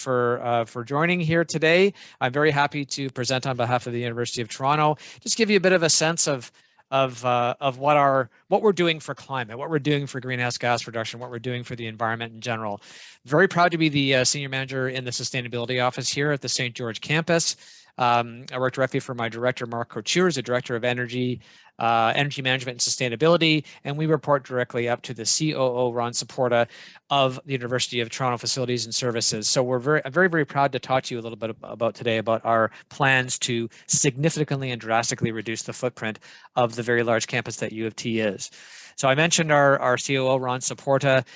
for joining here today. I'm very happy to present on behalf of the University of Toronto. Just give you a bit of a sense of what we're doing for climate, what we're doing for greenhouse gas reduction, what we're doing for the environment in general. Very proud to be the senior manager in the sustainability office here at the St. George campus. I work directly for my director, Mark Couture, who's the director of energy management and sustainability, and we report directly up to the COO, Ron Supporta, of the University of Toronto Facilities and Services. So we're very proud to talk to you a little bit about today about our plans to significantly and drastically reduce the footprint of the very large campus that U of T is. So I mentioned our COO, Ron Supporta.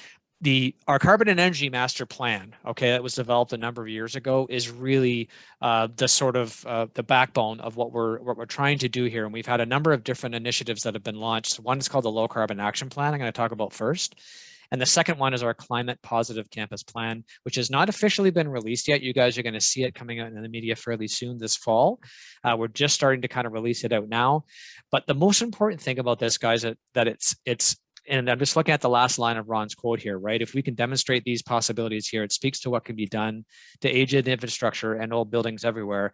Our carbon and energy master plan, okay, that was developed a number of years ago, is really the sort of the backbone of what we're trying to do here. And we've had a number of different initiatives that have been launched. One is called the Low Carbon Action Plan. I'm going to talk about first. And the second one is our Climate Positive Campus Plan, which has not officially been released yet. You guys are going to see it coming out in the media fairly soon this fall. We're just starting to kind of release it out now. But the most important thing about this, guys, that it's and I'm just looking at the last line of Ron's quote here, right? If we can demonstrate these possibilities here, it speaks to what can be done to aged infrastructure and old buildings everywhere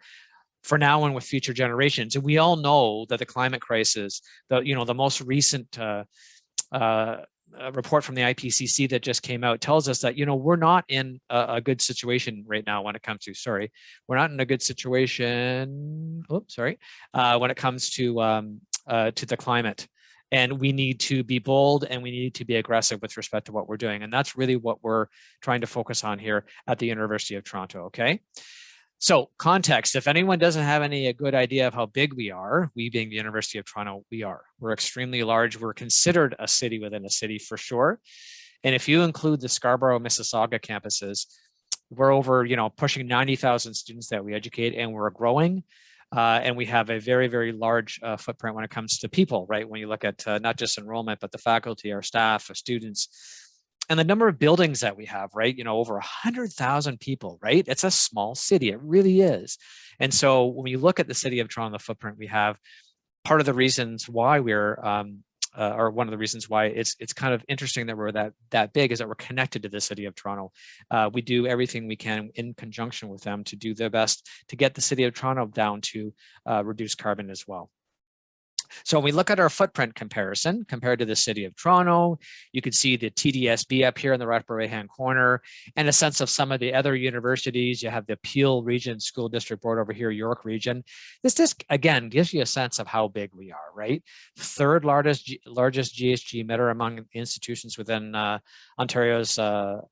for now and with future generations. And we all know that the climate crisis, the most recent report from the IPCC that just came out tells us that, we're not in a good situation right now when it comes to, we're not in a good situation, when it comes to the climate. And we need to be bold and we need to be aggressive with respect to what we're doing. And that's really what we're trying to focus on here at the University of Toronto, okay? So context, if anyone doesn't have a good idea of how big we are, we being the University of Toronto, we're extremely large. We're considered a city within a city for sure. And if you include the Scarborough, Mississauga campuses, we're over, pushing 90,000 students that we educate, and we're growing. And we have a very large footprint when it comes to people, right? When you look at not just enrollment, but the faculty, our staff, our students, and the number of buildings that we have, right? Over 100,000 people, right? It's a small city, it really is. And so when you look at the city of Toronto, the footprint we have, part of the reasons why we're or one of the reasons why it's kind of interesting that we're that big is that we're connected to the city of Toronto. We do everything we can in conjunction with them to do their best to get the city of Toronto down to reduce carbon as well. So when we look at our footprint comparison compared to the city of Toronto, you can see the TDSB up here in the right-hand corner, and a sense of some of the other universities. You have the Peel Region School District Board over here, York Region. This just, again, gives you a sense of how big we are, right? Third largest GHG emitter among institutions within Ontario's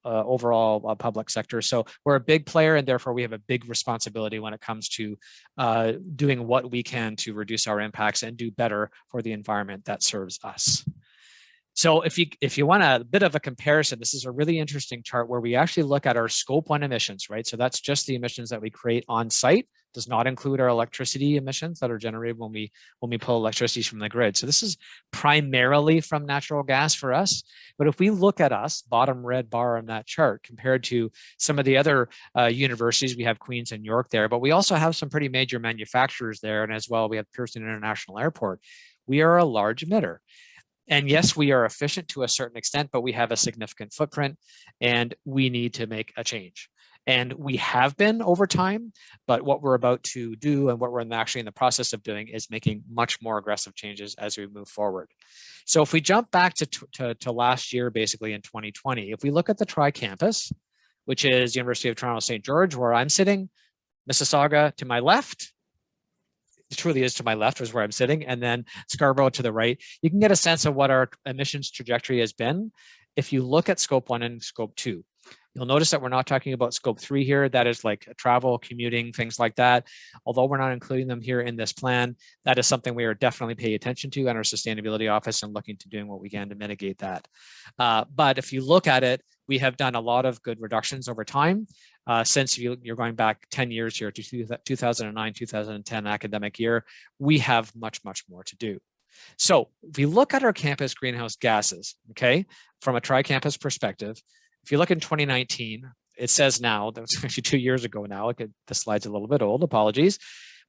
overall public sector. So we're a big player, and therefore we have a big responsibility when it comes to doing what we can to reduce our impacts and do better for the environment that serves us. So if you want a bit of a comparison, this is a really interesting chart where we actually look at our scope 1 emissions, right? So that's just the emissions that we create on site, does not include our electricity emissions that are generated when we pull electricity from the grid. So this is primarily from natural gas for us. But if we look at us, bottom red bar on that chart, compared to some of the other universities, we have Queen's and York there, but we also have some pretty major manufacturers there. And as well, we have Pearson International Airport. We are a large emitter. And yes, we are efficient to a certain extent, but we have a significant footprint and we need to make a change. And we have been over time, but what we're about to do and what we're actually in the process of doing is making much more aggressive changes as we move forward. So if we jump back to last year, basically in 2020, if we look at the Tri-Campus, which is University of Toronto St. George, where I'm sitting, Mississauga to my left, it truly is to my left is where I'm sitting, and then Scarborough to the right, you can get a sense of what our emissions trajectory has been. If you look at scope 1 and scope 2, you'll notice that we're not talking about scope 3 here. That is like travel, commuting, things like that. Although we're not including them here in this plan, that is something we are definitely paying attention to in our sustainability office and looking to doing what we can to mitigate that. But if you look at it, we have done a lot of good reductions over time. Since you're going back 10 years here to 2009, 2010 academic year, we have much more to do. So if we look at our campus greenhouse gases, okay, from a Tri-Campus perspective, if you look in 2019, it says now, that was actually 2 years ago now, the slide's a little bit old, apologies,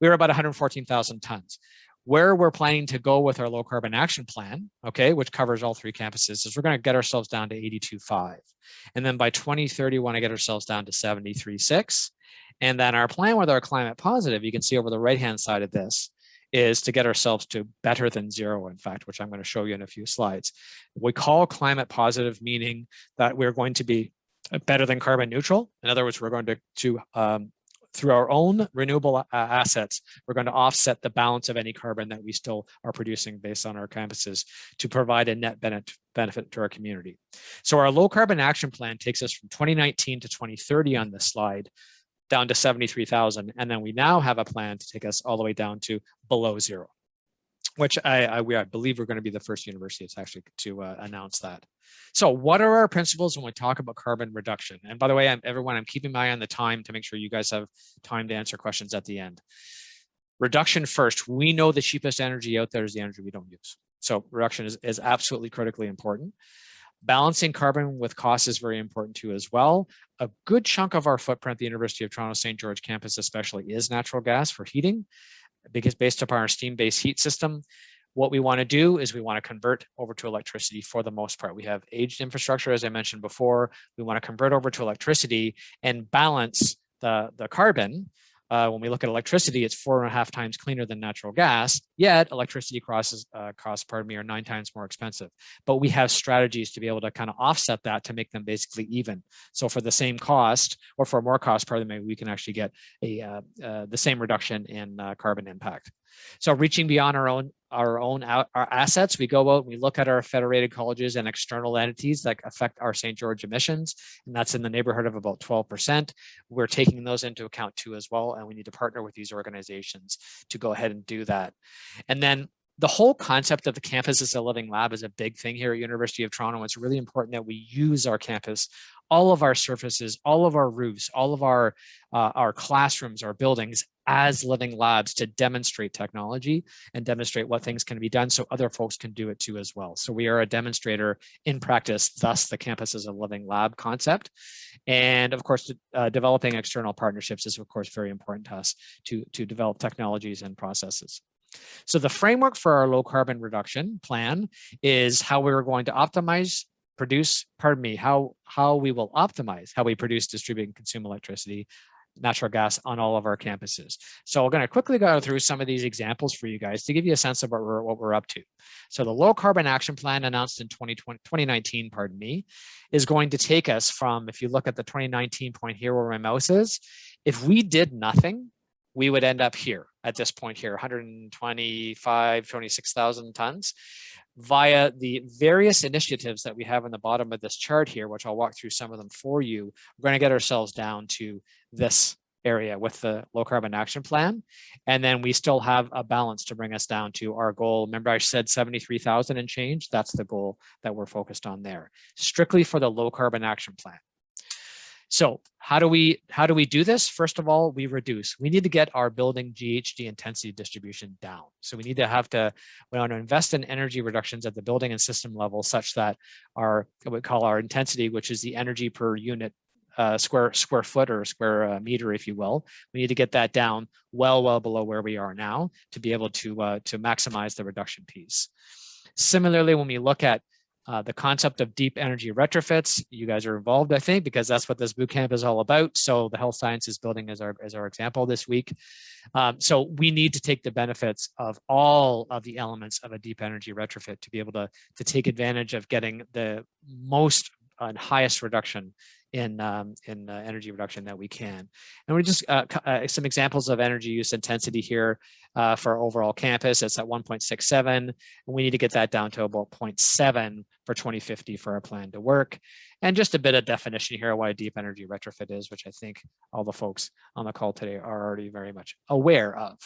we were about 114,000 tons. Where we're planning to go with our low carbon action plan, okay, which covers all 3 campuses, is we're going to get ourselves down to 82.5. And then by 2030, we want to get ourselves down to 73.6. And then our plan with our climate positive, you can see over the right-hand side of this, is to get ourselves to better than 0, in fact, which I'm going to show you in a few slides. We call climate positive, meaning that we're going to be better than carbon neutral. In other words, we're going to through our own renewable assets, we're going to offset the balance of any carbon that we still are producing based on our campuses to provide a net benefit to our community. So our low carbon action plan takes us from 2019 to 2030 on this slide, down to 73,000. And then we now have a plan to take us all the way down to below 0, which I believe we're going to be the first university to announce that. So what are our principles when we talk about carbon reduction? And by the way, everyone, I'm keeping my eye on the time to make sure you guys have time to answer questions at the end. Reduction first. We know the cheapest energy out there is the energy we don't use. So reduction is absolutely critically important. Balancing carbon with cost is very important too as well. A good chunk of our footprint, the University of Toronto St. George campus especially, is natural gas for heating, because based upon our steam-based heat system. What we want to do is we want to convert over to electricity for the most part. We have aged infrastructure, as I mentioned before. We want to convert over to electricity and balance the carbon. When we look at electricity, it's 4.5 times cleaner than natural gas, yet electricity costs, are 9 times more expensive. But we have strategies to be able to kind of offset that to make them basically even. So for the same cost, or for more cost, we can actually get the same reduction in carbon impact. So reaching beyond our assets, we go out and we look at our federated colleges and external entities that affect our St. George emissions, and that's in the neighborhood of about 12%. We're taking those into account too as well, and we need to partner with these organizations to go ahead and do that. And then the whole concept of the campus as a living lab is a big thing here at University of Toronto. It's really important that we use our campus, all of our surfaces, all of our roofs, all of our classrooms, our buildings as living labs to demonstrate technology and demonstrate what things can be done so other folks can do it too as well. So we are a demonstrator in practice, thus the campus as a living lab concept. And of course, developing external partnerships is of course very important to us to develop technologies and processes. So the framework for our low carbon reduction plan is how we're going to optimize, how we will optimize how we produce, distribute, and consume electricity, natural gas on all of our campuses. So we're going to quickly go through some of these examples for you guys to give you a sense of what we're up to. So the low carbon action plan announced in 2019, is going to take us from, if you look at the 2019 point here where my mouse is, if we did nothing, we would end up here at this point here, 26,000 tons. Via the various initiatives that we have on the bottom of this chart here, which I'll walk through some of them for you, we're going to get ourselves down to this area with the low carbon action plan. And then we still have a balance to bring us down to our goal. Remember I said 73,000 and change? That's the goal that we're focused on there, strictly for the low carbon action plan. So how do we do this? First of all, we reduce. We need to get our building GHG intensity distribution down. So we want to invest in energy reductions at the building and system level such that what we call our intensity, which is the energy per unit square foot or square meter, if you will. We need to get that down well below where we are now to be able to maximize the reduction piece. Similarly, when we look at the concept of deep energy retrofits, you guys are involved, I think, because that's what this bootcamp is all about. So the health sciences building is our example this week. So we need to take the benefits of all of the elements of a deep energy retrofit to be able to take advantage of getting the most and highest reduction in energy reduction that we can. And we just some examples of energy use intensity here for our overall campus. It's at 1.67, and we need to get that down to about 0.7 for 2050 for our plan to work. And just a bit of definition here of what a deep energy retrofit is, which I think all the folks on the call today are already very much aware of.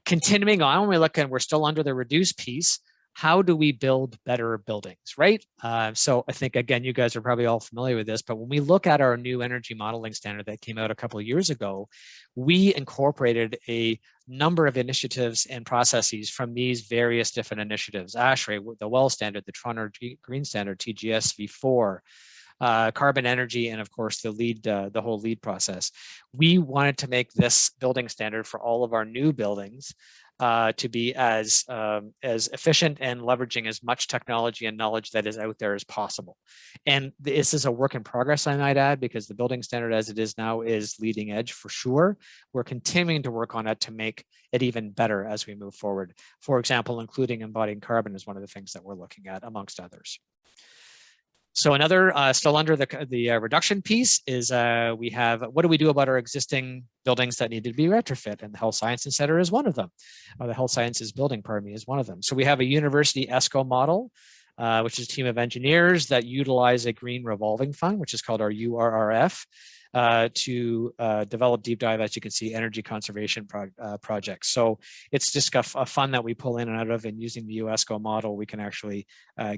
Continuing on, when we look, and we're still under the reduce piece, how do we build better buildings, right? So I think, again, you guys are probably all familiar with this, but when we look at our new energy modeling standard that came out a couple of years ago, we incorporated a number of initiatives and processes from these various different initiatives: ASHRAE, the WELL standard, the Toronto Green Standard, TGS v4, carbon energy, and of course the whole LEED process. We wanted to make this building standard for all of our new buildings to be as efficient and leveraging as much technology and knowledge that is out there as possible. And this is a work in progress, I might add, because the building standard as it is now is leading edge for sure. We're continuing to work on it to make it even better as we move forward. For example, including embodying carbon is one of the things that we're looking at, amongst others. So another still under the reduction piece is we have, what do we do about our existing buildings that need to be retrofit? And the Health Sciences Center is one of them, or the Health Sciences Building, pardon me, is one of them. So we have a university ESCO model, which is a team of engineers that utilize a green revolving fund, which is called our URRF, to develop deep dive, as you can see, energy conservation projects. So it's just a fund that we pull in and out of, and using the UESCO model, we can actually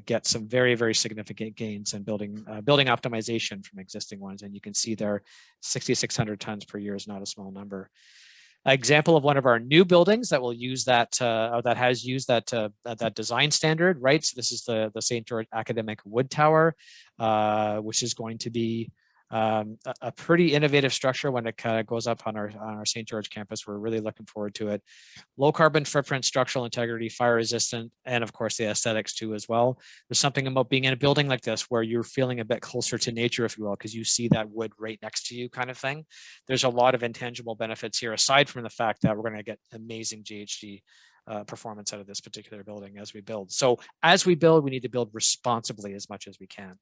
get some very, very significant gains in building optimization from existing ones. And you can see there, 6,600 tons per year is not a small number. Example of one of our new buildings that will use that, that has used that design standard, right? So this is the St. George Academic Wood Tower, which is going to be a pretty innovative structure when it goes up on our St. George campus. We're really looking forward to it. Low carbon footprint, structural integrity, fire resistant, and of course the aesthetics too as well. There's something about being in a building like this where you're feeling a bit closer to nature, if you will, because you see that wood right next to you kind of thing. There's a lot of intangible benefits here, aside from the fact that we're going to get amazing GHG performance out of this particular building as we build. So as we build, we need to build responsibly as much as we can.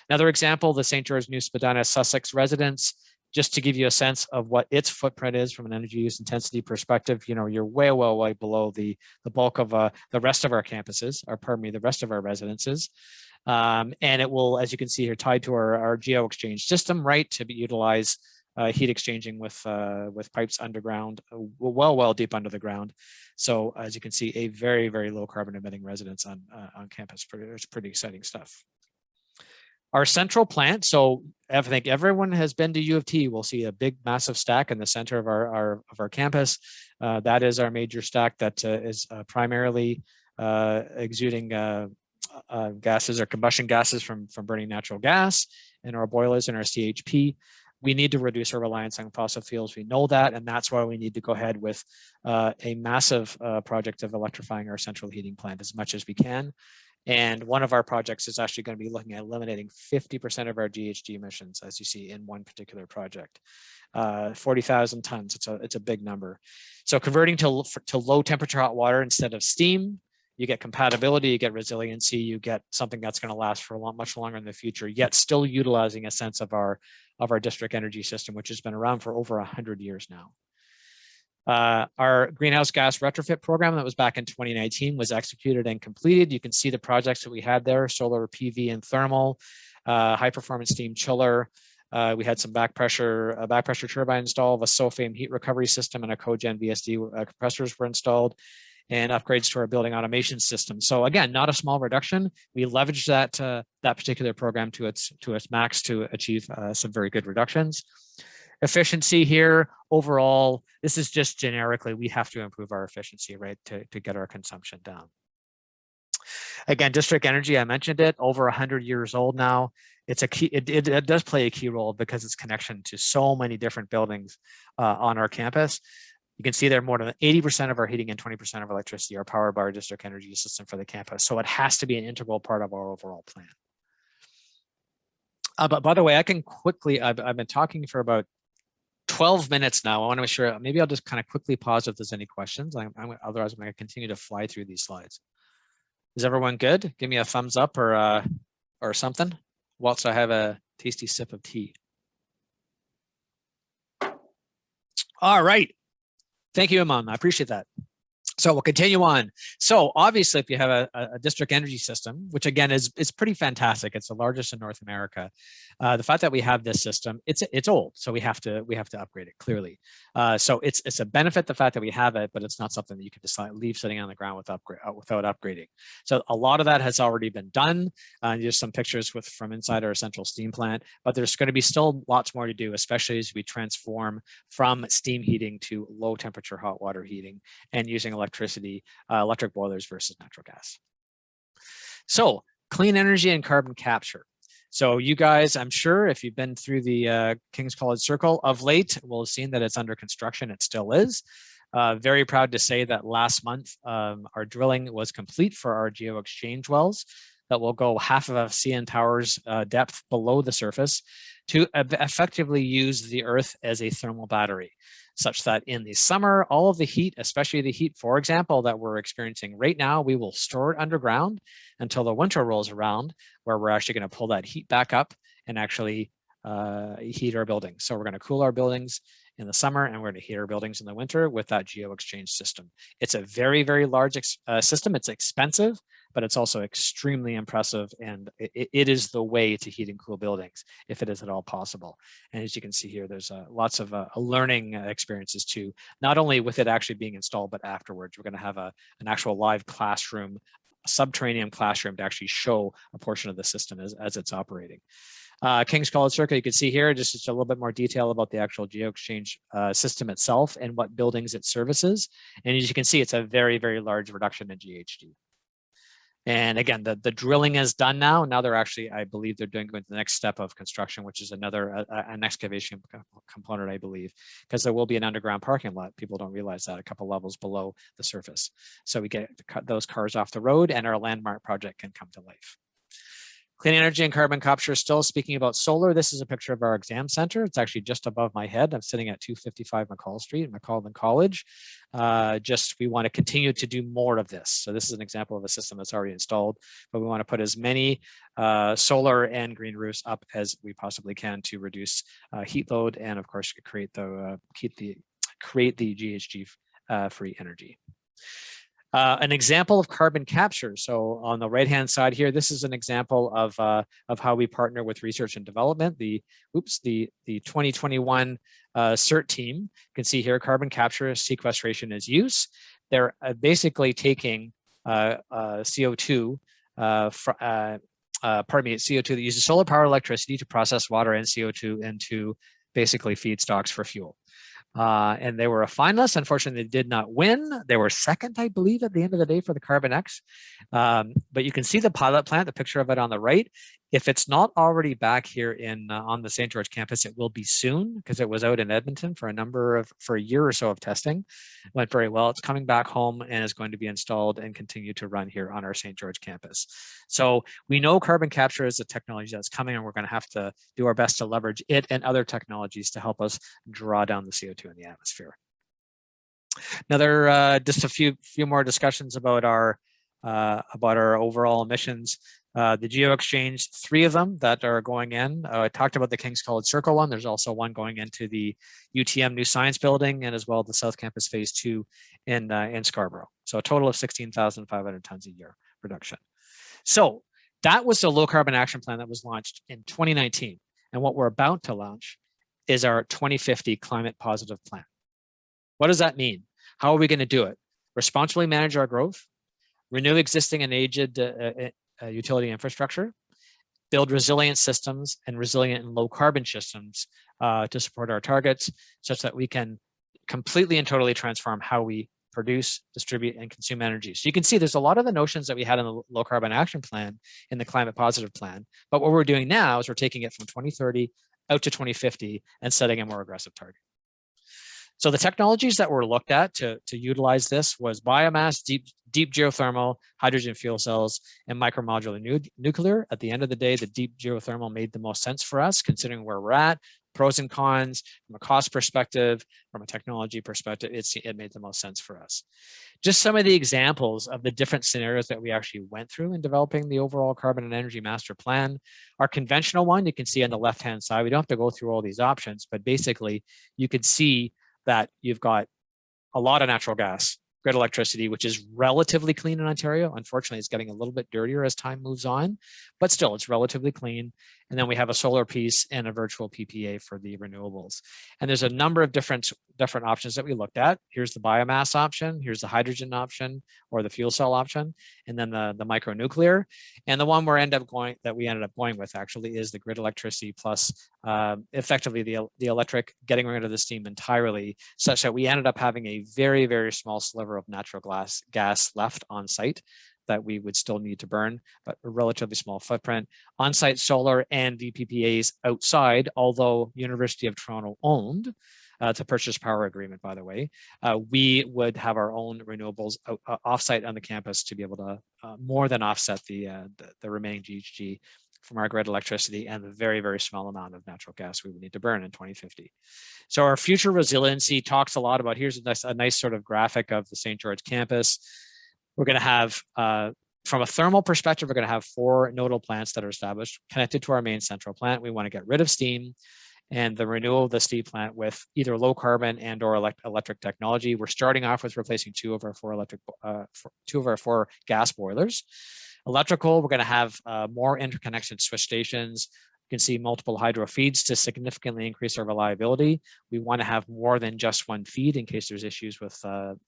Another example, the St. George New Spadina Sussex residence, just to give you a sense of what its footprint is from an energy use intensity perspective. You know, you're way below the bulk of the rest of our campuses, or pardon me, the rest of our residences. And it will, as you can see here, tied to our geo exchange system, right, to be utilized heat exchanging with pipes underground, well deep under the ground. So as you can see, a very, very low carbon emitting residence on campus. It's pretty exciting stuff. Our central plant, so I think everyone has been to U of T, will see a big, massive stack in the center of our campus. That is our major stack that is primarily exuding gases or combustion gases from burning natural gas in our boilers and our CHP. We need to reduce our reliance on fossil fuels. We know that, and that's why we need to go ahead with a massive project of electrifying our central heating plant as much as we can. And one of our projects is actually going to be looking at eliminating 50% of our GHG emissions, as you see in one particular project. 40,000 tons, it's a big number. So converting to low temperature hot water instead of steam, you get compatibility, you get resiliency, you get something that's going to last for much longer in the future, yet still utilizing a sense of our district energy system, which has been around for over 100 years now. Our greenhouse gas retrofit program that was back in 2019 was executed and completed. You can see the projects that we had there: solar, PV, and thermal, high performance steam chiller. We had some back pressure turbine installed, a SOFAME heat recovery system, and a cogen VSD compressors were installed, and upgrades to our building automation system. So again, not a small reduction. We leveraged that particular program to its max to achieve some very good reductions. Efficiency here, overall, this is just generically, we have to improve our efficiency, right, to get our consumption down. Again, district energy, I mentioned it, over 100 years old now. It's a key, it does play a key role because it's connection to so many different buildings on our campus. You can see there more than 80% of our heating and 20% of electricity are powered by our district energy system for the campus. So it has to be an integral part of our overall plan. But by the way, I can quickly, I've been talking for about 12 minutes now. I want to make sure, maybe I'll just kind of quickly pause if there's any questions. Otherwise, I'm going to continue to fly through these slides. Is everyone good? Give me a thumbs up or something whilst I have a tasty sip of tea. All right. Thank you, Iman. I appreciate that. So we'll continue on. So obviously, if you have a district energy system, which again is pretty fantastic, it's the largest in North America. The fact that we have this system, it's old, so we have to upgrade it clearly. So it's a benefit, the fact that we have it, but it's not something that you can just leave sitting on the ground without upgrading. So a lot of that has already been done. Just some pictures from inside our central steam plant, but there's going to be still lots more to do, especially as we transform from steam heating to low temperature hot water heating and using electricity, electric boilers versus natural gas. So clean energy and carbon capture. So you guys, I'm sure if you've been through the King's College Circle of late, will have seen that it's under construction. It still is. Very proud to say that last month, our drilling was complete for our geo-exchange wells that will go half of a CN Tower's depth below the surface to effectively use the Earth as a thermal battery, such that in the summer, all of the heat, especially the heat, for example, that we're experiencing right now, we will store it underground until the winter rolls around, where we're actually going to pull that heat back up and actually heat our buildings. So we're going to cool our buildings in the summer, and we're going to heat our buildings in the winter with that geo-exchange system. It's a very, very large system. It's expensive, but it's also extremely impressive, and it is the way to heat and cool buildings if it is at all possible. And as you can see here, there's lots of learning experiences too, not only with it actually being installed, but afterwards. We're going to have an actual live classroom, a subterranean classroom, to actually show a portion of the system as it's operating. King's College Circle, you can see here just a little bit more detail about the actual geo-exchange system itself and what buildings it services. And as you can see, it's a very, very large reduction in GHG. And again, the drilling is done now. Now they're actually, I believe they're going to the next step of construction, which is an excavation component, I believe, because there will be an underground parking lot. People don't realize that, a couple levels below the surface. So we get to cut those cars off the road and our landmark project can come to life. Clean energy and carbon capture, still speaking about solar. This is a picture of our exam center. It's actually just above my head. I'm sitting at 255 McCall Street, McCall College. We want to continue to do more of this. So this is an example of a system that's already installed, but we want to put as many solar and green roofs up as we possibly can to reduce heat load and, of course, create the GHG free energy. An example of carbon capture. So on the right-hand side here, this is an example of how we partner with research and development. The 2021 CERT team, you can see here, carbon capture, sequestration as use. They're basically taking CO2, CO2 that uses solar power electricity to process water and CO2 into basically feedstocks for fuel. And they were a finalist. Unfortunately, they did not win. They were second, I believe, at the end of the day for the Carbon X. But you can see the pilot plant, the picture of it on the right. If it's not already back here on the St. George campus, it will be soon, because it was out in Edmonton for a year or so of testing. It went very well. It's coming back home and is going to be installed and continue to run here on our St. George campus. So we know carbon capture is a technology that's coming, and we're going to have to do our best to leverage it and other technologies to help us draw down the CO2 in the atmosphere. Now, there are just a few more discussions about our overall emissions. The geo-exchange, 3 of them that are going in. I talked about the King's College Circle one. There's also one going into the UTM New Science Building, and as well the South Campus Phase 2 in Scarborough. So a total of 16,500 tons a year production. So that was the Low Carbon Action Plan that was launched in 2019. And what we're about to launch is our 2050 Climate Positive Plan. What does that mean? How are we going to do it? Responsibly manage our growth, renew existing and aged utility infrastructure, build resilient systems and resilient and low carbon systems to support our targets, such that we can completely and totally transform how we produce, distribute, and consume energy. So you can see there's a lot of the notions that we had in the Low Carbon Action Plan in the Climate Positive Plan. But what we're doing now is we're taking it from 2030 out to 2050 and setting a more aggressive target. So the technologies that were looked at to utilize this was biomass, deep geothermal, hydrogen fuel cells, and micromodular nuclear. At the end of the day, the deep geothermal made the most sense for us, considering where we're at, pros and cons, from a cost perspective, from a technology perspective, it made the most sense for us. Just some of the examples of the different scenarios that we actually went through in developing the overall Carbon and Energy Master Plan. Our conventional one, you can see on the left-hand side, we don't have to go through all these options, but basically you could see that you've got a lot of natural gas, grid electricity, which is relatively clean in Ontario. Unfortunately, it's getting a little bit dirtier as time moves on, but still it's relatively clean. And then we have a solar piece and a virtual PPA for the renewables. And there's a number of different options that we looked at. Here's the biomass option, here's the hydrogen option, or the fuel cell option, and then the micronuclear. And the one we ended up going with actually is the grid electricity plus effectively the electric, getting rid of the steam entirely, such that we ended up having a very, very small sliver of natural gas left on site that we would still need to burn, but a relatively small footprint. On-site solar and VPPAs outside, although University of Toronto owned, it's a purchase power agreement, by the way. We would have our own renewables offsite on the campus to be able to more than offset the remaining GHG from our grid electricity and the very, very small amount of natural gas we would need to burn in 2050. So our future resiliency talks a lot about, here's a nice sort of graphic of the St. George campus. We're going to have, from a thermal perspective, we're going to have 4 nodal plants that are established, connected to our main central plant. We want to get rid of steam and the renewal of the steam plant with either low carbon and or electric technology. We're starting off with replacing 2 of our 4 gas boilers. Electrical, we're going to have more interconnected switch stations. You can see multiple hydro feeds to significantly increase our reliability. We want to have more than just one feed in case there's issues with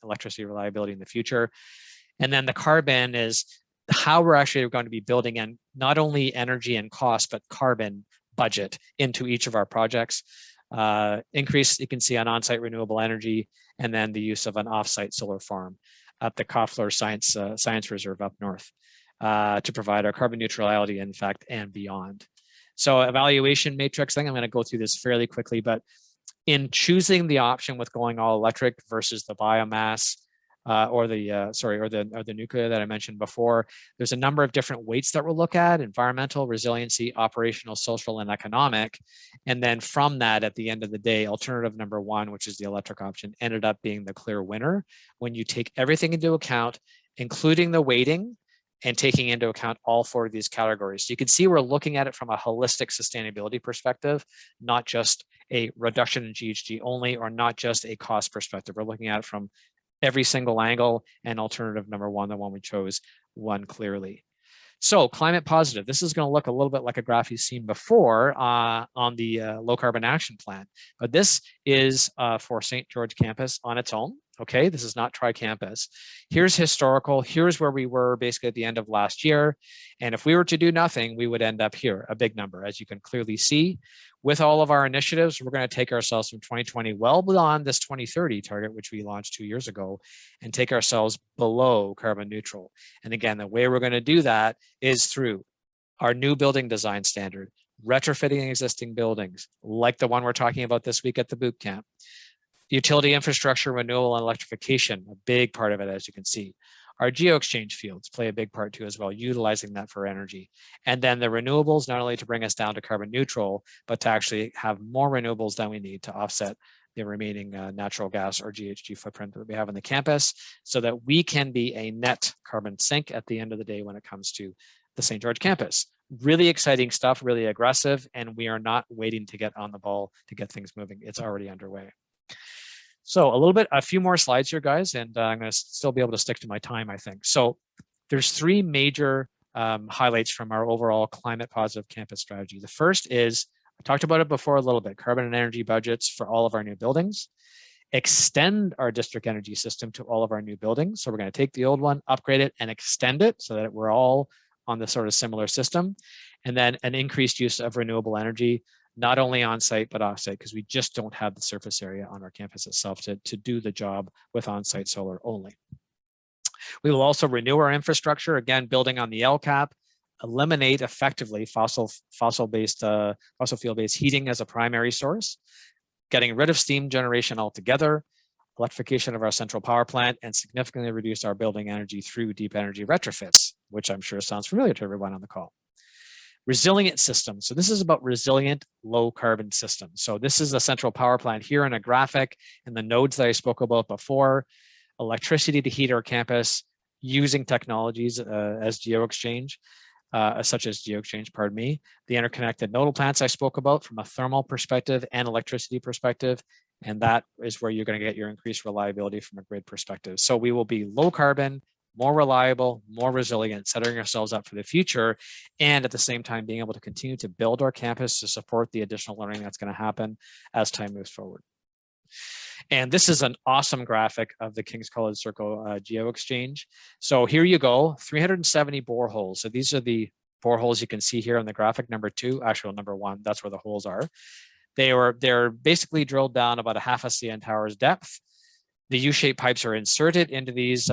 electricity reliability in the future. And then the carbon is how we're actually going to be building in not only energy and cost, but carbon budget into each of our projects. Increase, you can see on-site renewable energy, and then the use of an off-site solar farm at the Koffler Science Reserve up north to provide our carbon neutrality, in fact, and beyond. So evaluation matrix thing, I'm going to go through this fairly quickly, but in choosing the option with going all electric versus the biomass or the nuclear that I mentioned before, there's a number of different weights that we'll look at: environmental, resiliency, operational, social, and economic. And then from that, at the end of the day, alternative number 1, which is the electric option, ended up being the clear winner when you take everything into account, including the weighting, and taking into account all 4 of these categories. So you can see we're looking at it from a holistic sustainability perspective, not just a reduction in GHG only, or not just a cost perspective. We're looking at it from every single angle, and alternative number 1, the one we chose, won clearly. So climate positive, this is going to look a little bit like a graph you've seen before on the low carbon action plan, but this is for St. George campus on its own. Okay, this is not tri-campus. Here's historical, here's where we were basically at the end of last year. And if we were to do nothing, we would end up here, a big number, as you can clearly see. With all of our initiatives, we're going to take ourselves from 2020 well beyond this 2030 target, which we launched 2 years ago, and take ourselves below carbon neutral. And again, the way we're going to do that is through our new building design standard, retrofitting existing buildings, like the one we're talking about this week at the boot camp. Utility infrastructure, renewal, and electrification, a big part of it, as you can see. Our geo-exchange fields play a big part too as well, utilizing that for energy. And then the renewables, not only to bring us down to carbon neutral, but to actually have more renewables than we need to offset the remaining natural gas or GHG footprint that we have on the campus, so that we can be a net carbon sink at the end of the day when it comes to the St. George campus. Really exciting stuff, really aggressive, and we are not waiting to get on the ball to get things moving. It's already underway. So a few more slides here, guys, and I'm going to still be able to stick to my time, I think. So there's 3 major highlights from our overall climate positive campus strategy. The first is, I talked about it before a little bit, carbon and energy budgets for all of our new buildings. Extend our district energy system to all of our new buildings. So we're going to take the old one, upgrade it, and extend it so that we're all on the sort of similar system. And then an increased use of renewable energy, not only on-site, but off-site, because we just don't have the surface area on our campus itself to do the job with on-site solar only. We will also renew our infrastructure, again, building on the LCAP, eliminate effectively fossil fuel-based heating as a primary source, getting rid of steam generation altogether, electrification of our central power plant, and significantly reduce our building energy through deep energy retrofits, which I'm sure sounds familiar to everyone on the call. Resilient systems. So this is about resilient low carbon systems. So this is a central power plant here in a graphic, and the nodes that I spoke about before, electricity to heat our campus using technologies as geo-exchange, such as geo-exchange, pardon me. The interconnected nodal plants I spoke about from a thermal perspective and electricity perspective, and that is where you're going to get your increased reliability from a grid perspective. So we will be low carbon, more reliable, more resilient, setting ourselves up for the future, and at the same time being able to continue to build our campus to support the additional learning that's going to happen as time moves forward. And this is an awesome graphic of the King's College Circle geo-exchange. So here you go, 370 boreholes. So these are the boreholes you can see here on the graphic number 2, actual number 1, that's where the holes are. They're basically drilled down about a half a CN tower's depth. The U-shaped pipes are inserted into these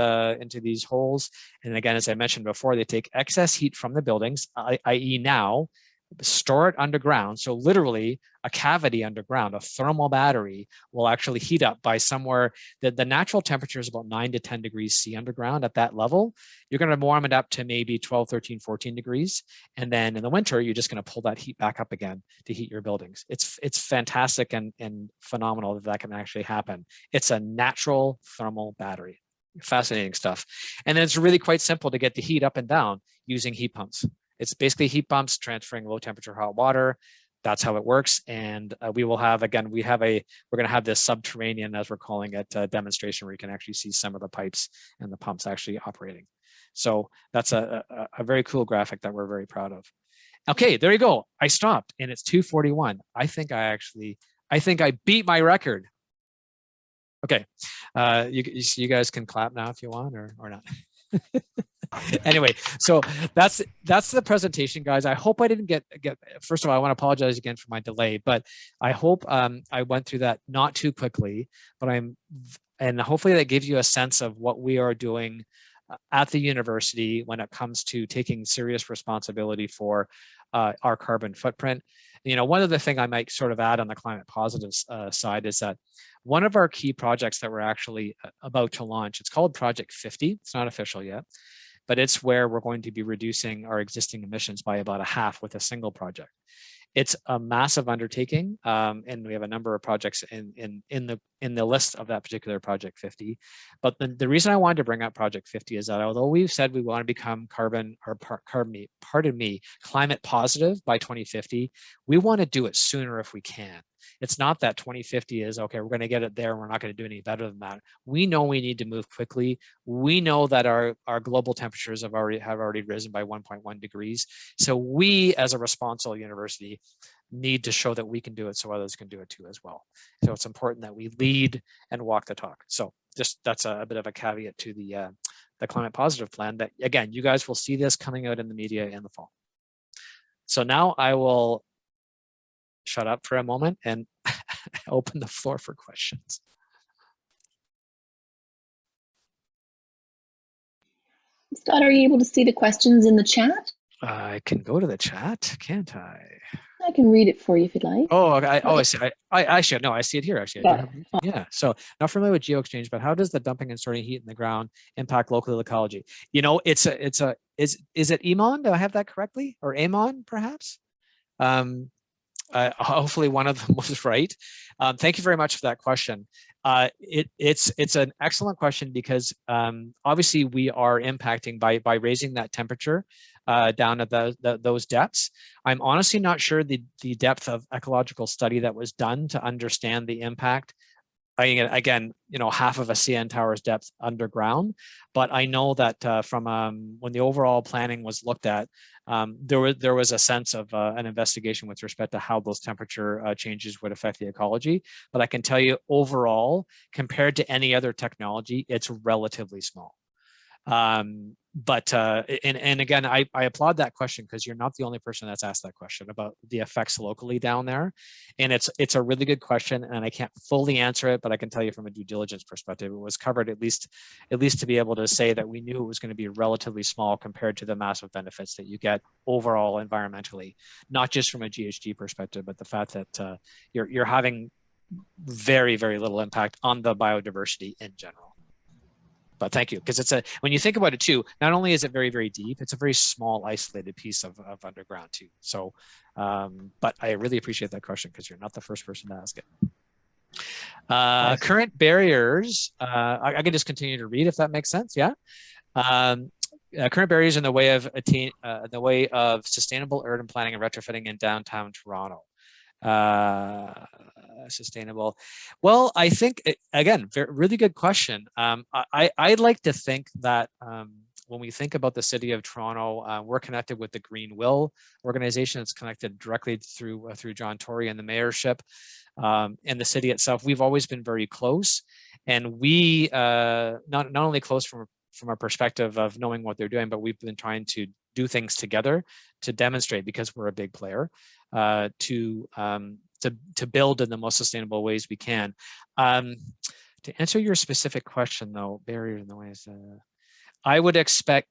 holes. And again, as I mentioned before, they take excess heat from the buildings, i.e. now, store it underground. So literally a cavity underground, a thermal battery will actually heat up by somewhere that the natural temperature is about 9 to 10 degrees C underground. At that level, you're going to warm it up to maybe 12, 13, 14 degrees. And then in the winter, you're just going to pull that heat back up again to heat your buildings. It's fantastic and phenomenal that that can actually happen. It's a natural thermal battery. Fascinating stuff. And then it's really quite simple to get the heat up and down using heat pumps. It's basically heat pumps transferring low temperature hot water. That's how it works. And we will have, again, we're going to have this subterranean, as we're calling it, demonstration where you can actually see some of the pipes and the pumps actually operating. So that's a very cool graphic that we're very proud of. Okay, there you go. I stopped and it's 2:41. I think I beat my record. Okay, you guys can clap now if you want or not. Anyway, so that's the presentation, guys. I hope I didn't get first of all, I want to apologize again for my delay, but I hope I went through that not too quickly, but and hopefully that gives you a sense of what we are doing at the university when it comes to taking serious responsibility for our carbon footprint. You know, one other thing I might sort of add on the climate positive side is that one of our key projects that we're actually about to launch, it's called Project 50. It's not official yet, but it's where we're going to be reducing our existing emissions by about a half with a single project. It's a massive undertaking, and we have a number of projects in the list of that particular Project 50. But the reason I wanted to bring up Project 50 is that although we've said we want to become climate positive by 2050, we want to do it sooner if we can. It's not that 2050 is, okay, we're going to get it there, we're not going to do any better than that. We know we need to move quickly. We know that our global temperatures have already risen by 1.1 degrees. So we, as a responsible university, need to show that we can do it so others can do it too as well. So it's important that we lead and walk the talk. So just that's a bit of a caveat to the climate positive plan that, again, you guys will see this coming out in the media in the fall. So now I will shut up for a moment and open the floor for questions. Scott, are you able to see the questions in the chat? I can go to the chat, can't I? I can read it for you if you'd like. Oh, I see. I actually, no, I see it here actually. Yeah. So not familiar with GeoExchange, but how does the dumping and storing heat in the ground impact local ecology? You know, is it Emon? Do I have that correctly? Or Amon, perhaps? Hopefully one of them was right. Thank you very much for that question. It's an excellent question because obviously we are impacting by raising that temperature down at those depths. I'm honestly not sure the depth of ecological study that was done to understand the impact. Again, you know, half of a CN tower's depth underground, but I know that from when the overall planning was looked at, there was a sense of an investigation with respect to how those temperature changes would affect the ecology. But I can tell you overall, compared to any other technology, it's relatively small. But again, I applaud that question because you're not the only person that's asked that question about the effects locally down there. And it's a really good question, and I can't fully answer it, but I can tell you from a due diligence perspective, it was covered at least to be able to say that we knew it was going to be relatively small compared to the massive benefits that you get overall environmentally, not just from a GHG perspective, but the fact that you're having very, very little impact on the biodiversity in general. But thank you, because when you think about it too, not only is it very, very deep, it's a very small, isolated piece of underground too. So, but I really appreciate that question because you're not the first person to ask it. Current barriers, I can just continue to read if that makes sense, yeah? Current barriers in the way of sustainable urban planning and retrofitting in downtown Toronto. Sustainable. Well, I think, again, really good question. I'd like to think that when we think about the city of Toronto, we're connected with the Green Will organization. It's connected directly through John Tory and the mayorship. And the city itself, we've always been very close. And we, not only close from a perspective of knowing what they're doing, but we've been trying to do things together to demonstrate, because we're a big player, to build in the most sustainable ways we can. To answer your specific question though, barrier in the ways, I would expect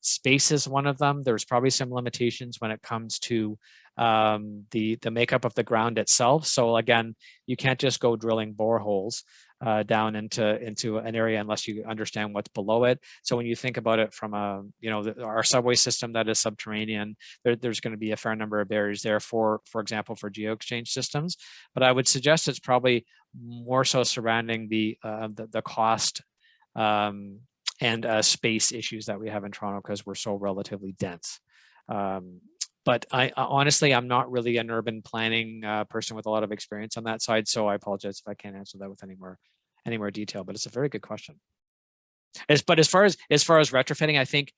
space is one of them. There's probably some limitations when it comes to the makeup of the ground itself. So again, you can't just go drilling boreholes down into an area unless you understand what's below it. So when you think about it from a, our subway system that is subterranean, there's going to be a fair number of barriers there for example, for geo-exchange systems. But I would suggest it's probably more so surrounding the cost and space issues that we have in Toronto because we're so relatively dense. But I honestly, I'm not really an urban planning person with a lot of experience on that side, so I apologize if I can't answer that with any more detail. But it's a very good question. But as far as retrofitting, I think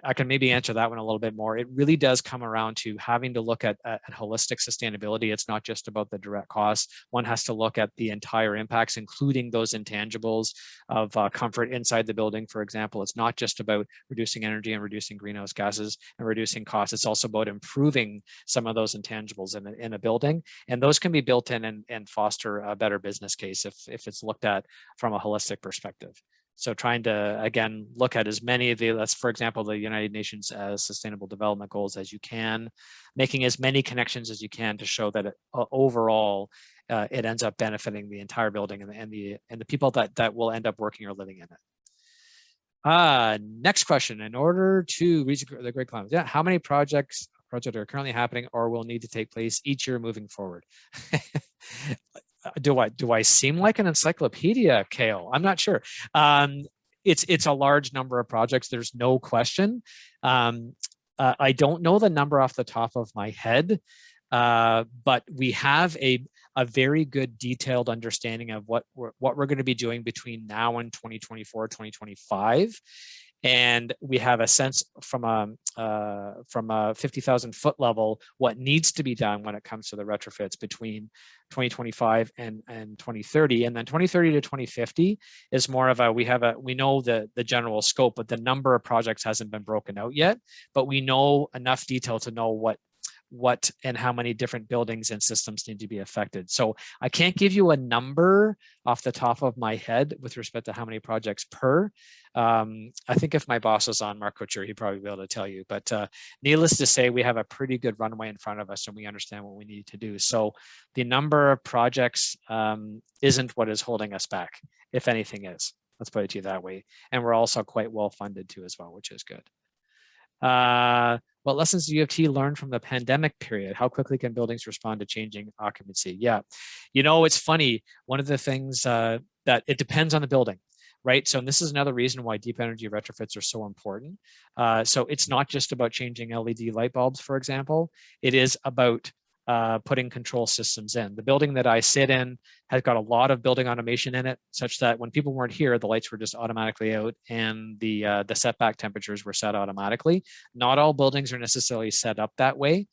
I can maybe answer that one a little bit more. It really does come around to having to look at holistic sustainability. It's not just about the direct costs. One has to look at the entire impacts, including those intangibles of comfort inside the building, for example. It's not just about reducing energy and reducing greenhouse gases and reducing costs. It's also about improving some of those intangibles in a building. And those can be built in and foster a better business case if it's looked at from a holistic perspective. So trying to, again, look at as many of let's, for example, the United Nations Sustainable Development Goals as you can, making as many connections as you can to show that overall it ends up benefiting the entire building and the people that will end up working or living in it. Next question. In order to reach the Great Climate, how many projects are currently happening or will need to take place each year moving forward? Do I seem like an encyclopedia, Kale? I'm not sure. It's a large number of projects. There's no question. I don't know the number off the top of my head, but we have a very good detailed understanding of what we're going to be doing between now and 2024, 2025. And we have a sense from a 50,000 foot level what needs to be done when it comes to the retrofits between 2025 and 2030. And then 2030 to 2050 is more of we know the general scope, but the number of projects hasn't been broken out yet. But we know enough detail to know what and how many different buildings and systems need to be affected. So I can't give you a number off the top of my head with respect to how many projects per. I think if my boss was on, Mark Kutcher, he'd probably be able to tell you. But needless to say, we have a pretty good runway in front of us and we understand what we need to do. So the number of projects isn't what is holding us back, if anything is. Let's put it to you that way. And we're also quite well funded too as well, which is good. What lessons do U of T learn from the pandemic period? How quickly can buildings respond to changing occupancy? Yeah, it's funny. One of the things that it depends on the building, right? So this is another reason why deep energy retrofits are so important. So it's not just about changing LED light bulbs, for example. It is about putting control systems in. The building that I sit in has got a lot of building automation in it, such that when people weren't here, the lights were just automatically out and the setback temperatures were set automatically. Not all buildings are necessarily set up that way.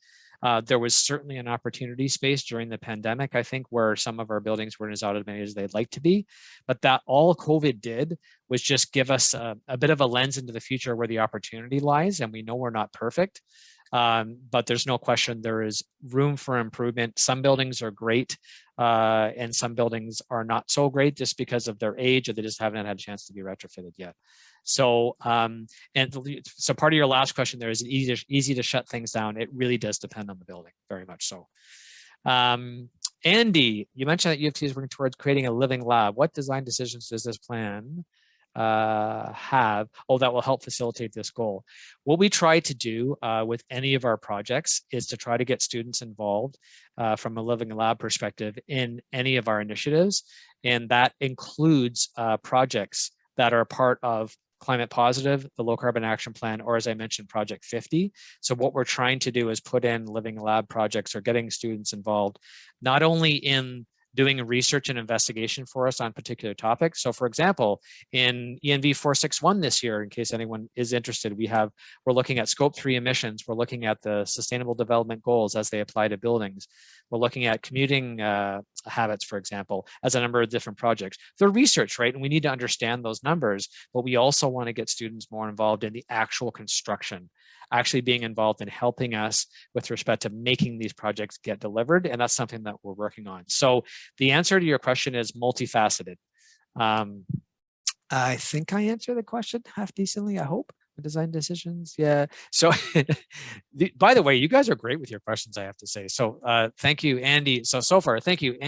There was certainly an opportunity space during the pandemic, I think, where some of our buildings weren't as automated as they'd like to be. But that all COVID did was just give us a bit of a lens into the future where the opportunity lies. And we know we're not perfect. But there's no question there is room for improvement. Some buildings are great and some buildings are not so great just because of their age or they just haven't had a chance to be retrofitted yet. So, so part of your last question there is it easy to shut things down. It really does depend on the building, very much so. Andy, you mentioned that U of T is working towards creating a living lab. What design decisions does this plan have that will help facilitate this goal? What we try to do with any of our projects is to try to get students involved from a living lab perspective in any of our initiatives, and that includes projects that are part of Climate Positive, the Low Carbon Action Plan, or as I mentioned, Project 50. So what we're trying to do is put in living lab projects or getting students involved, not only in doing research and investigation for us on particular topics. So for example, in ENV 461 this year, in case anyone is interested, we're looking at scope 3 emissions. We're looking at the Sustainable Development Goals as they apply to buildings. We're looking at commuting habits, for example, as a number of different projects. They're research, right? And we need to understand those numbers, but we also want to get students more involved in the actual construction, actually being involved in helping us with respect to making these projects get delivered. And that's something that we're working on. So the answer to your question is multifaceted. I think I answered the question half decently, I hope. Design decisions, yeah. So by the way, you guys are great with your questions, I have to say. So thank you, Andy. So far, thank you,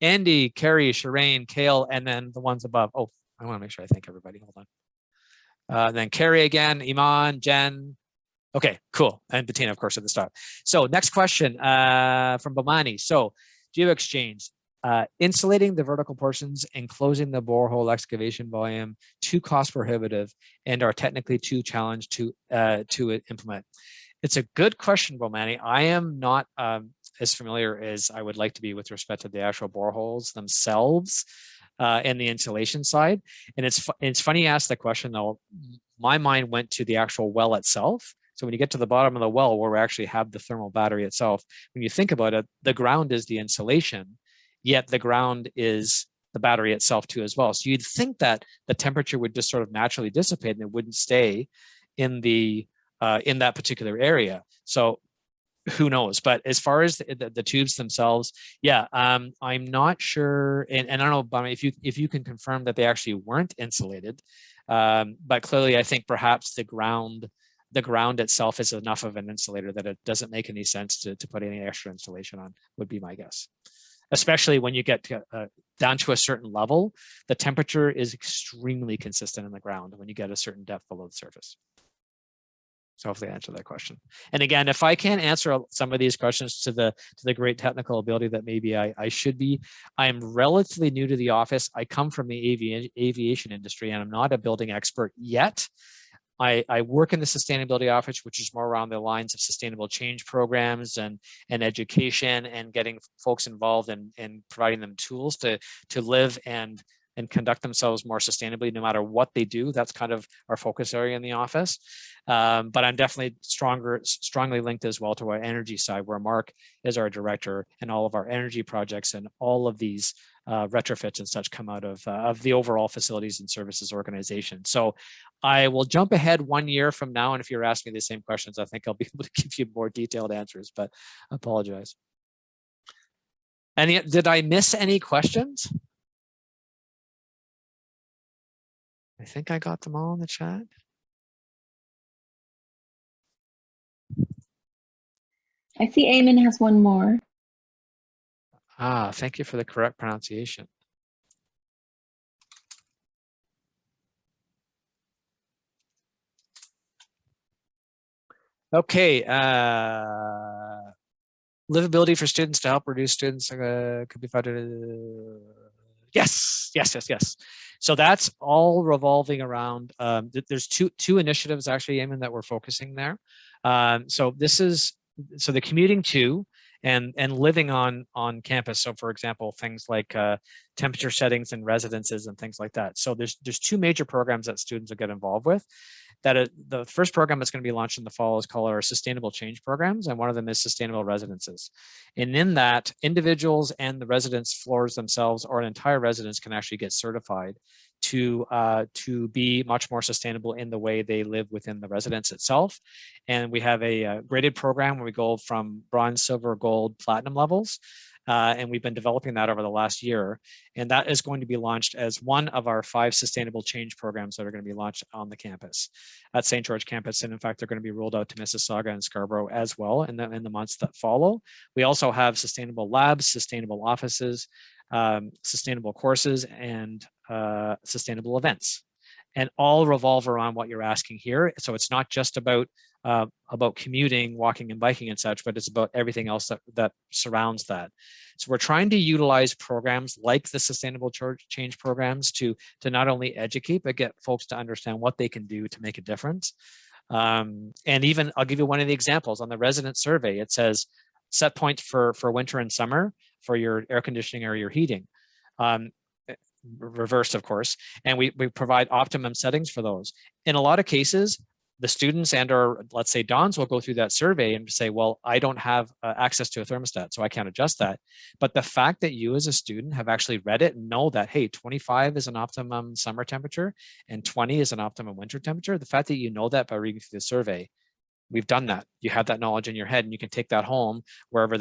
Andy, Carrie, Shireen, Kale, and then the ones above. Oh, I want to make sure I thank everybody. Hold on. Then Carrie again, Iman, Jen. Okay, cool. And Bettina, of course, at the start. So next question from Bomani. So GeoExchange, insulating the vertical portions and closing the borehole excavation volume, too cost prohibitive and are technically too challenged to implement. It's a good question, Bomani. I am not as familiar as I would like to be with respect to the actual boreholes themselves and the insulation side. And it's funny you asked the question though. My mind went to the actual well itself. So when you get to the bottom of the well where we actually have the thermal battery itself, when you think about it, the ground is the insulation, yet the ground is the battery itself too as well. So you'd think that the temperature would just sort of naturally dissipate and it wouldn't stay in the in that particular area. So who knows? But as far as the tubes themselves, yeah, I'm not sure, and I don't know, Bonnie, if you can confirm that they actually weren't insulated, but clearly I think perhaps the ground itself is enough of an insulator that it doesn't make any sense to put any extra insulation on, would be my guess. Especially when you get to, down to a certain level, the temperature is extremely consistent in the ground when you get a certain depth below the surface. So hopefully I answered that question. And again, if I can't answer some of these questions to the great technical ability that maybe I should be, I'm relatively new to the office. I come from the aviation industry and I'm not a building expert yet. I work in the sustainability office, which is more around the lines of sustainable change programs and education and getting folks involved in providing them tools to live and conduct themselves more sustainably, no matter what they do. That's kind of our focus area in the office. But I'm definitely strongly linked as well to our energy side, where Mark is our director, and all of our energy projects and all of these retrofits and such come out of the overall facilities and services organization. So I will jump ahead 1 year from now, and if you're asking me the same questions, I think I'll be able to give you more detailed answers, but I apologize. And did I miss any questions? I think I got them all in the chat. I see Eamon has one more. Ah, thank you for the correct pronunciation. Okay, livability for students to help reduce students could be funded. Yes. So that's all revolving around, there's two initiatives actually, Eamon, that we're focusing there. So the commuting to and living on campus. So for example, things like temperature settings and residences and things like that. So there's two major programs that students will get involved with. The first program that's going to be launched in the fall is called our Sustainable Change Programs, and one of them is Sustainable Residences. And in that, individuals and the residence floors themselves, or an entire residence, can actually get certified to be much more sustainable in the way they live within the residence itself. And we have a graded program where we go from bronze, silver, gold, platinum levels. And we've been developing that over the last year. And that is going to be launched as one of our 5 sustainable change programs that are going to be launched on the campus at St. George campus. And in fact, they're going to be rolled out to Mississauga and Scarborough as well in the months that follow. We also have sustainable labs, sustainable offices, sustainable courses, and sustainable events. And all revolve around what you're asking here. So it's not just about commuting, walking and biking and such, but it's about everything else that surrounds that. So we're trying to utilize programs like the Sustainable Change programs to not only educate, but get folks to understand what they can do to make a difference. And even, I'll give you one of the examples. On the resident survey, it says set points for winter and summer for your air conditioning or your heating. Reversed, of course, and we provide optimum settings for those. In a lot of cases, the students and or let's say Dons will go through that survey and say, well, I don't have access to a thermostat, so I can't adjust that. But the fact that you as a student have actually read it and know that, hey, 25 is an optimum summer temperature and 20 is an optimum winter temperature, the fact that you know that by reading through the survey We've done that. You have that knowledge in your head, and you can take that home wherever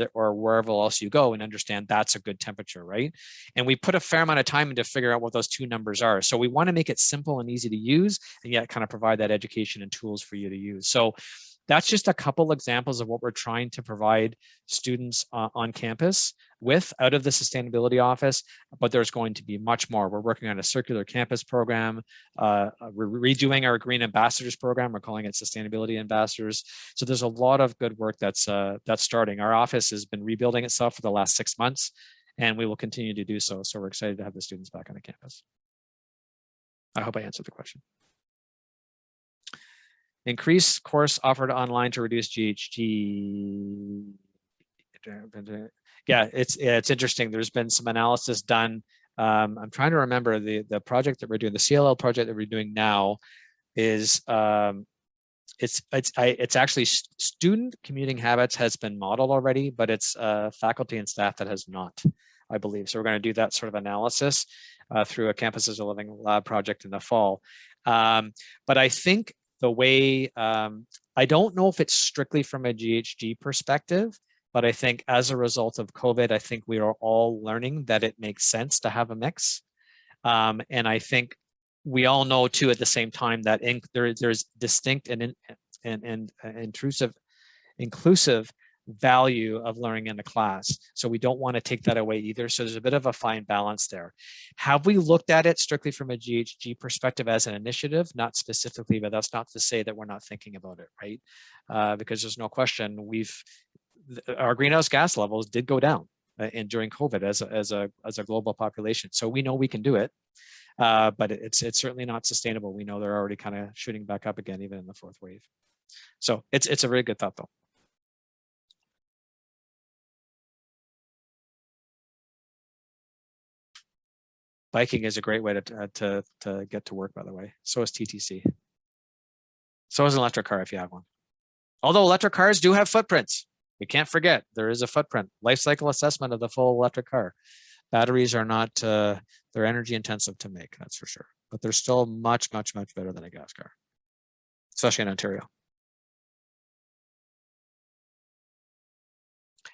else you go and understand that's a good temperature, right? And we put a fair amount of time into figure out what those two numbers are. So we want to make it simple and easy to use, and yet kind of provide that education and tools for you to use. So that's just a couple examples of what we're trying to provide students on campus with out of the sustainability office, but there's going to be much more. We're working on a circular campus program. We're redoing our green ambassadors program. We're calling it sustainability ambassadors. So there's a lot of good work that's starting. Our office has been rebuilding itself for the last 6 months, and we will continue to do so. So we're excited to have the students back on the campus. I hope I answered the question. Increase course offered online to reduce GHG. Yeah, it's interesting. There's been some analysis done. I'm trying to remember the project that we're doing, the CLL project that we're doing now is it's actually student commuting habits has been modeled already, but it's faculty and staff that has not, I believe. So we're going to do that sort of analysis through a Campus as a Living Lab project in the fall. But I think the way, I don't know if it's strictly from a GHG perspective, but I think as a result of COVID, I think we are all learning that it makes sense to have a mix. And I think we all know too at the same time that there's distinct and inclusive value of learning in the class. So we don't want to take that away either. So there's a bit of a fine balance there. Have we looked at it strictly from a GHG perspective as an initiative? Not specifically, but that's not to say that we're not thinking about it, right? Because there's no question our greenhouse gas levels did go down and during COVID as a global population. So we know we can do it, but it's certainly not sustainable. We know they're already kind of shooting back up again, even in the fourth wave. So it's a very good thought though. Biking is a great way to get to work, by the way. So is TTC. So is an electric car if you have one. Although electric cars do have footprints. We can't forget there is a footprint. Life cycle assessment of the full electric car. Batteries are not, they're energy intensive to make, that's for sure. But they're still much, much, much better than a gas car, especially in Ontario.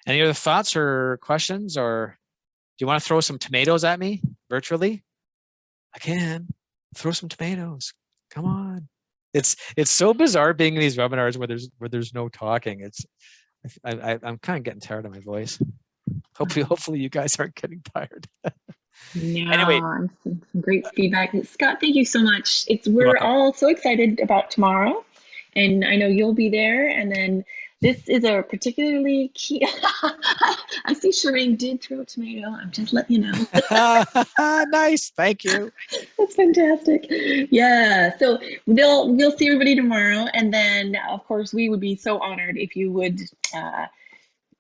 Any other thoughts or questions, or do you want to throw some tomatoes at me virtually? I can throw some tomatoes. Come on. It's so bizarre being in these webinars where there's no talking. I'm kind of getting tired of my voice. Hopefully you guys aren't getting tired. No, Anyway, some great feedback. Scott, thank you so much. We're all so excited about tomorrow, and I know you'll be there. And then this is a particularly key. I see Shireen did throw a tomato. I'm just letting you know. Nice, thank you. That's fantastic. Yeah, so we'll see everybody tomorrow, and then of course we would be so honored if you would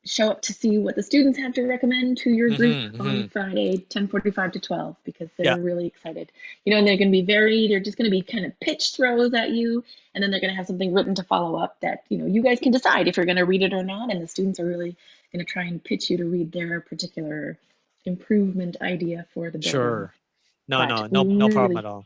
show up to see what the students have to recommend to your group on Friday, 10:45 to 12, because they're really excited. You know, and they're going to be they're just going to be kind of pitch throws at you, and then they're going to have something written to follow up that, you know, you guys can decide if you're going to read it or not, and the students are really going to try and pitch you to read their particular improvement idea for the building. Sure. No problem at all.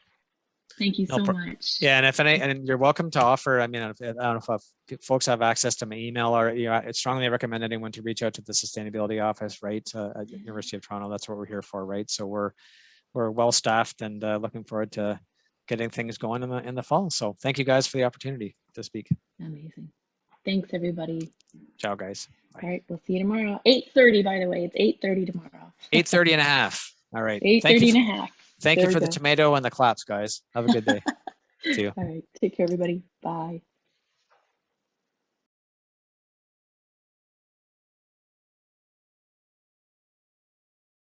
Thank you so much. Yeah, and you're welcome to offer. I mean, I don't know if folks have access to my email, or I strongly recommend anyone to reach out to the sustainability office, right, at University of Toronto. That's what we're here for, right? So we're well staffed and looking forward to getting things going in the fall. So thank you guys for the opportunity to speak. Amazing. Thanks, everybody. Ciao, guys. Bye. All right, we'll see you tomorrow. 8:30, by the way. It's 8:30 tomorrow. 8:30 and a half. All right. 8:30 and a half. Thank you for the tomato and the claps, guys. Have a good day. See you. All right. Take care, everybody. Bye.